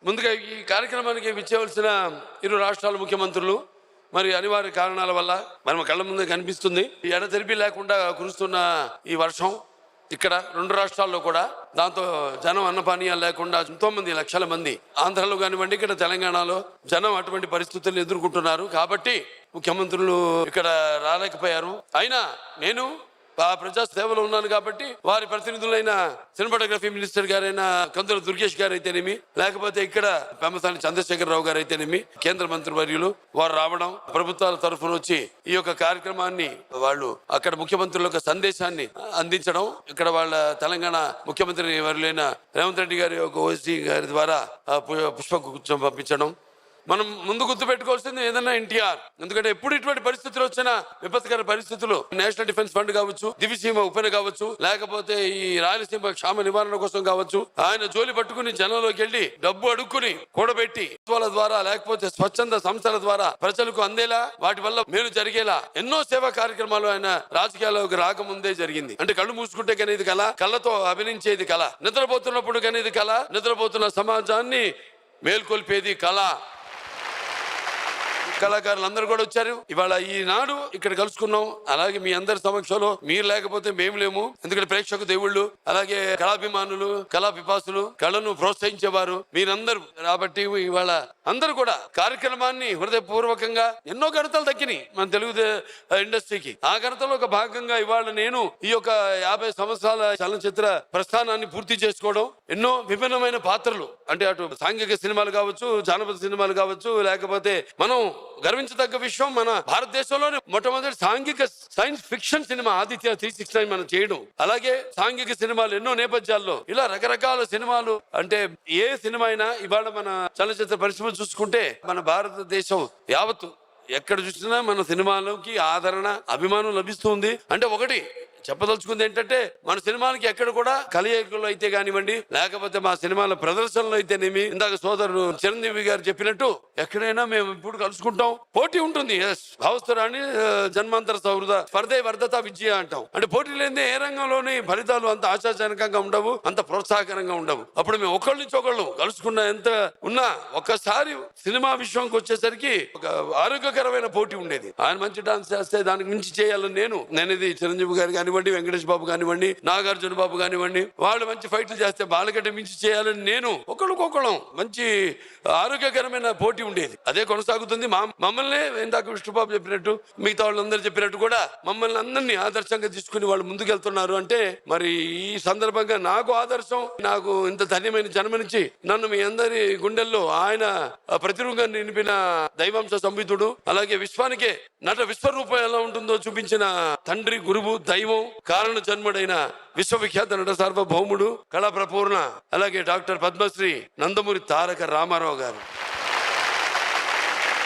ముందుగా ఈ కార్యక్రమానికి విచ్చేవలసిన ఇరు రాష్ట్రాల ముఖ్యమంత్రులు మరి అనివార్య కారణాల వల్ల మన కళ్ళ ముందే కనిపిస్తుంది. ఎడతెరిపి లేకుండా కురుస్తున్న ఈ వర్షం ఇక్కడ రెండు రాష్ట్రాల్లో కూడా, దాంతో జనం అన్నపానీయాలు లేకుండా ఎంతో మంది, లక్షల మంది ఆంధ్రలో కానివ్వండి, ఇక్కడ తెలంగాణలో జనం అటువంటి పరిస్థితులను ఎదుర్కొంటున్నారు. కాబట్టి ముఖ్యమంత్రులు ఇక్కడ రాలేకపోయారు. అయినా నేను ప్రజా సేవలో ఉన్నాను కాబట్టి వారి ప్రతినిధులైన సినిమాటోగ్రఫీ మినిస్టర్ గారైన కందుల దుర్గేష్ గారు అయితేనేమి, లేకపోతే ఇక్కడ పెమ్మసాని చంద్రశేఖరరావు గారు అయితేనేమి, కేంద్ర మంత్రి వర్యులు వారు రావడం, ప్రభుత్వాల తరఫున వచ్చి ఈ యొక్క కార్యక్రమాన్ని వాళ్ళు అక్కడ ముఖ్యమంత్రుల సందేశాన్ని అందించడం, ఇక్కడ వాళ్ళ తెలంగాణ ముఖ్యమంత్రి వర్యులైన రేవంత్ రెడ్డి గారి యొక్క ఓసీ గారి ద్వారా పుష్పగుచ్చం పంపించడం. మనం ముందు గుర్తు పెట్టుకోవాల్సింది ఏదన్నా ఎన్టీఆర్. ఎందుకంటే ఎప్పుడు ఇటువంటి పరిస్థితులు వచ్చినా, విపత్కర పరిస్థితులు, నేషనల్ డిఫెన్స్ ఫండ్ కావచ్చు, దివిసీమ ఉపన కావచ్చు, లేకపోతే ఈ రాయలసీమ క్షామ నివారణ కోసం కావచ్చు, ఆయన జోలి పట్టుకుని జనంలోకి వెళ్లి డబ్బు అడుక్కుని కూడబెట్టి వాళ్ళ ద్వారా, లేకపోతే స్వచ్ఛంద సంస్థల ద్వారా ప్రజలకు అందేలా, వాటి వల్ల మేలు జరిగేలా ఎన్నో సేవా కార్యక్రమాలు ఆయన రాజకీయాల్లోకి రాకముందే జరిగింది. అంటే కళ్ళు మూసుకుంటే కనేది కళ, కళ్ళతో అభినయించేది కళ, నిద్రపోతున్నప్పుడు కనేది కళ, నిద్రపోతున్న సమాజాన్ని మేల్కొల్పేది కళ. కళాకారులు అందరూ కూడా వచ్చారు. ఇవాళ ఈనాడు ఇక్కడ కలుసుకున్నాం. అలాగే మీ అందరి సమక్షంలో, మీరు లేకపోతే మేము లేము. ఎందుకంటే ప్రేక్షక దేవుళ్ళు, అలాగే కళాభిమానులు, కళా పిపాసులు, కళను ప్రోత్సహించేవారు మీరందరూ. కాబట్టి ఇవాళ అందరూ కూడా కార్యక్రమాన్ని హృదయపూర్వకంగా, ఎన్నో ఘనతలు దక్కినాయి మన తెలుగు ఇండస్ట్రీకి. ఆ ఘనతలో ఒక భాగంగా ఇవాళ నేను ఈ యొక్క 50 సంవత్సరాల చలనచిత్ర ప్రస్థానాన్ని పూర్తి చేసుకోవడం, ఎన్నో విభిన్నమైన పాత్రలు, అంటే అటు సాంఘిక సినిమాలు కావచ్చు, జానపద సినిమాలు కావచ్చు, లేకపోతే మనం గర్వించదగ్గ విషయం, మన భారతదేశంలోనే మొట్టమొదటి సాంఘిక సైన్స్ ఫిక్షన్ సినిమా ఆదిత్య 369 మనం చేయడం. అలాగే సాంఘిక సినిమాలు ఎన్నో నేపథ్యాల్లో, ఇలా రకరకాల సినిమాలు. అంటే ఏ సినిమా అయినా ఇవాళ మన చలనచిత్ర పరిశ్రమ చూసుకుంటే, మన భారతదేశం యావత్తు ఎక్కడ చూసినా మన సినిమాలకి ఆదరణ, అభిమానం లభిస్తుంది. అంటే ఒకటి చెప్పదలుచుకుంది ఏంటంటే, మన సినిమాలకి ఎక్కడ కూడా కలయికలు అయితే కానివ్వండి, లేకపోతే మా సినిమాల ప్రదర్శనలు అయితేనేమి, ఇందాక సోదరుడు చిరంజీవి గారు చెప్పినట్టు ఎక్కడైనా మేము ఇప్పుడు కలుసుకుంటాం. పోటీ ఉంటుంది, భావస్థరాన్ని జన్మాంతర సౌహృద స్పర్ధే వర్ధత విజయ అంటాం. అంటే పోటీ లేని ఏ రంగంలోని ఫలితాలు అంత ఆశాజనకంగా ఉండవు, అంత ప్రోత్సాహకరంగా ఉండవు. అప్పుడు మేము ఒకళ్ళ నుంచి ఒకళ్ళు కలుసుకున్న ఎంత ఉన్నా, ఒక్కసారి సినిమా విషయంకి వచ్చేసరికి ఒక ఆరోగ్యకరమైన పోటీ ఉండేది. ఆయన మంచి డాన్స్ చేస్తే దానికి మించి చేయాలని నేను ఇది చిరంజీవి గారు కానివ్వండి, వెంకటేష్ బాబు కానివ్వండి, నాగార్జున బాబు కానివ్వండి, వాళ్ళు మంచి ఫైట్లు చేస్తే వాళ్ళకంటే మించి చేయాలని నేను, ఒకళ్ళకొకళ్ళం మంచి ఆరోగ్యకరమైన పోటీ ఉండేది. అదే కొనసాగుతుంది. మమ్మల్ని ఇందాక విష్ణుబాబు చెప్పినట్టు, మిగతా వాళ్ళందరూ చెప్పినట్టు కూడా మమ్మల్ని అందరినీ ఆదర్శంగా తీసుకుని వాళ్ళు ముందుకెళ్తున్నారు. అంటే మరి ఈ సందర్భంగా నాకు ఆదర్శం, నాకు ఇంత ధన్యమైన జన్మనిచ్చి నన్ను మీ అందరి గుండెల్లో ఆయన ప్రతిరూపంగా నిలిపిన దైవాంశ సంహితుడు, అలాగే విశ్వానికే నట విశ్వరూపం ఎలా ఉంటుందో చూపించిన తండ్రి, గురువు, దైవం, కారణ జన్ముడైన విశ్వవిఖ్యాత నట సార్వభౌముడు, కళా ప్రపూర్ణ, అలాగే డాక్టర్ పద్మశ్రీ నందమూరి తారక రామారావు గారు.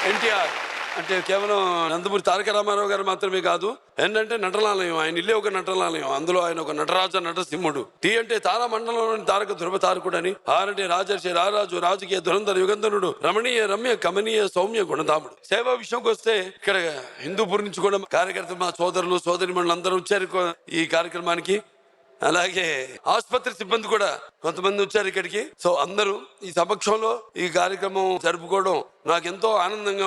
ఎన్టీఆర్ అంటే కేవలం నందమూరి తారక రామారావు గారు మాత్రమే కాదు, ఏంటంటే నటనాలయం. ఆయన ఇల్లే ఒక నటనాలయం. అందులో ఆయన ఒక నటరాజ నటసింహుడు. టీ అంటే తారా మండలంలోని తారక ధ్రువ తారకుడని, ఆర్ అంటే రాజర్షి రారాజు, రాజకీయ ధురంధర యుగంధరుడు, రమణీయ రమ్య కమనీయ సౌమ్య గుణధాముడు. సేవా విషయంకి వస్తే ఇక్కడ హిందూపూర్ నుంచి కూడా కార్యకర్తలు, మా సోదరులు సోదరిమణులు అందరూ వచ్చారు ఈ కార్యక్రమానికి. అలాగే ఆసుపత్రి సిబ్బంది కూడా కొంతమంది వచ్చారు ఇక్కడికి. సో అందరూ ఈ సమక్షంలో ఈ కార్యక్రమం జరుపుకోవడం నాకు ఎంతో ఆనందంగా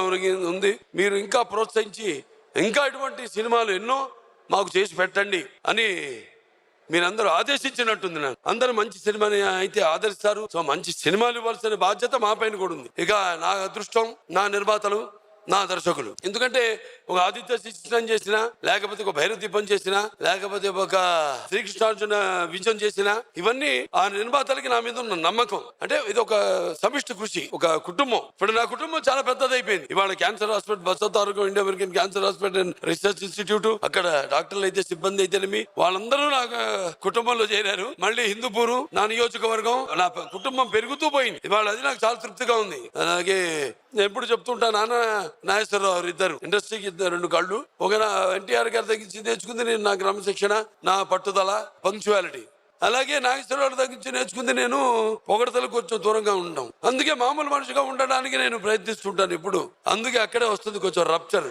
ఉంది. మీరు ఇంకా ప్రోత్సహించి ఇంకా ఇటువంటి సినిమాలు ఎన్నో మాకు చేసి పెట్టండి అని మీరందరూ ఆదేశించినట్టుంది. నాకు అందరూ మంచి సినిమాని అయితే ఆదరిస్తారు. సో మంచి సినిమాలు ఇవ్వాల్సిన బాధ్యత మా పైన కూడా ఉంది. ఇక నా అదృష్టం, నా నిర్మాతలు, నా దర్శకులు. ఎందుకంటే ఒక ఆదిత్య శిక్షణ చేసినా, లేకపోతే ఒక భైరవ దీపం చేసినా, లేకపోతే ఒక శ్రీకృష్ణార్జున విజయం చేసినా, ఇవన్నీ ఆ నిర్మాతలకి నా మీద ఉన్న నమ్మకం. అంటే ఇది ఒక సమిష్టి కృషి, ఒక కుటుంబం. ఇప్పుడు నా కుటుంబం చాలా పెద్దదైపోయింది. ఇవాళ cancer hospital, Basavatarakam India American cancer hospital and research institute, అక్కడ డాక్టర్లు అయితే, సిబ్బంది అయితేనేమి, వాళ్ళందరూ నా కుటుంబంలో చేరారు. మళ్ళీ హిందూపూరు నా నియోజకవర్గం, నా కుటుంబం పెరుగుతూ పోయింది. ఇవాళ అది నాకు చాలా తృప్తిగా ఉంది. అలాగే ఎప్పుడు చెప్తుంటా, నాన్న నాగేశ్వరరావు ఇద్దరు ఇండస్ట్రీకి రెండు కళ్ళు. ఒక ఎన్టీఆర్ గారి తగ్గించి నేర్చుకుంది నేను నా క్రమశిక్షణ, నా పట్టుదల, పంక్చువాలిటీ. అలాగే నాగేశ్వరరావు తగ్గించి నేర్చుకుంది నేను పొగడతలకు కొంచెం దూరంగా ఉండడం. అందుకే మామూలు మనిషిగా ఉండడానికి నేను ప్రయత్నిస్తుంటాను ఇప్పుడు. అందుకే అక్కడే వస్తుంది కొంచెం రప్చర్.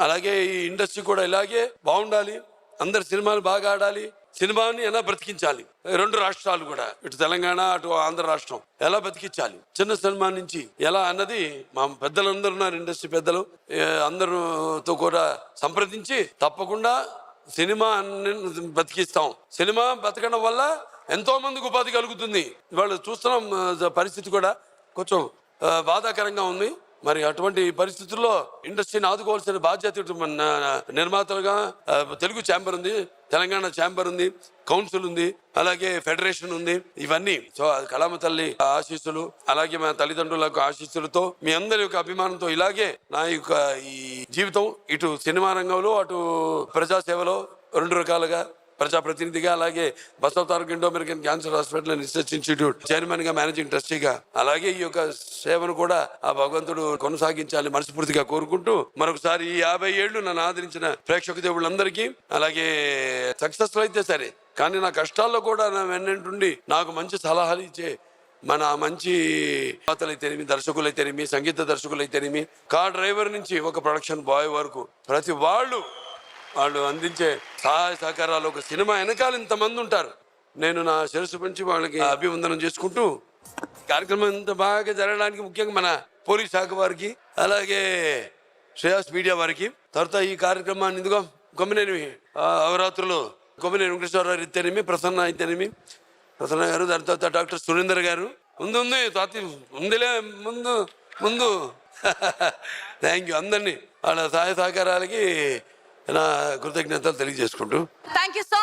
అలాగే ఈ ఇండస్ట్రీ కూడా ఇలాగే బాగుండాలి, అందరి సినిమాలు బాగా ఆడాలి, సినిమాని ఎలా బ్రతికించాలి, రెండు రాష్ట్రాలు కూడా, ఇటు తెలంగాణ అటు ఆంధ్ర రాష్ట్రం ఎలా బతికించాలి, చిన్న సినిమా నుంచి ఎలా అన్నది మా పెద్దలందరూ ఉన్నారు, ఇండస్ట్రీ పెద్దలు అందరితో కూడా సంప్రదించి తప్పకుండా సినిమా బతికిస్తాం. సినిమా బతకడం వల్ల ఎంతో మందికి ఉపాధి కలుగుతుంది. ఇవాళ చూస్తున్నాం పరిస్థితి కూడా కొంచెం బాధాకరంగా ఉంది. మరి అటువంటి పరిస్థితుల్లో ఇండస్ట్రీని ఆదుకోవాల్సిన బాధ్యత నిర్మాతలుగా తెలుగు ఛాంబర్ ఉంది, తెలంగాణ ఛాంబర్ ఉంది, కౌన్సిల్ ఉంది, అలాగే ఫెడరేషన్ ఉంది. ఇవన్నీ సో కళామ తల్లి ఆశీస్సులు, అలాగే మా తల్లిదండ్రులకు ఆశీస్సులతో, మీ అందరి యొక్క అభిమానంతో ఇలాగే నా యొక్క ఈ జీవితం ఇటు సినిమా రంగంలో అటు ప్రజాసేవలో రెండు రకాలుగా ప్రజాప్రతినిధిగా, అలాగే Basavataraka Indo American cancer hospital and research institute chairman గా, మేనేజింగ్ ట్రస్టీగా, అలాగే ఈ యొక్క సేవను కూడా ఆ భగవంతుడు కొనసాగించాలి మనస్ఫూర్తిగా కోరుకుంటూ, మరొకసారి ఈ 50 ఏళ్లు నన్ను ఆదరించిన ప్రేక్షక దేవుళ్ళందరికీ, అలాగే సక్సెస్ అయితే సరే కానీ నా కష్టాల్లో కూడా నా వెన్నంటుండి నాకు మంచి సలహాలు ఇచ్చే మన మంచి పాత్రలైతేనేమి, దర్శకులైతేనేమి, సంగీత దర్శకులైతేనేమి, కార్ డ్రైవర్ నుంచి ఒక ప్రొడక్షన్ బాయ్ వరకు ప్రతి వాళ్ళు అందించే సహాయ సహకారాలు, ఒక సినిమా వెనకాల ఇంతమంది ఉంటారు. నేను నా శిరస్సు పెంచి వాళ్ళకి అభివందనం చేసుకుంటూ కార్యక్రమం ఇంత బాగా జరగడానికి ముఖ్యంగా మన పోలీస్ శాఖ వారికి, అలాగే శ్రేయాస్ మీడియా వారికి, తర్వాత ఈ కార్యక్రమాన్ని ఇదిగో కొమ్మినేని అవరాత్రులు కొమ్మినేని వెంకటేశ్వరరావు అయితేనేమి, ప్రసన్న అయితేనేమి, ప్రసన్న గారు, దాని తర్వాత డాక్టర్ సురేందర్ గారు, ఉందిలే ముందు ముందు థ్యాంక్ యూ అందరినీ వాళ్ళ సహాయ సహకారాలకి నా కృతజ్ఞతలు తెలియజేసుకుంటూ. Thank you so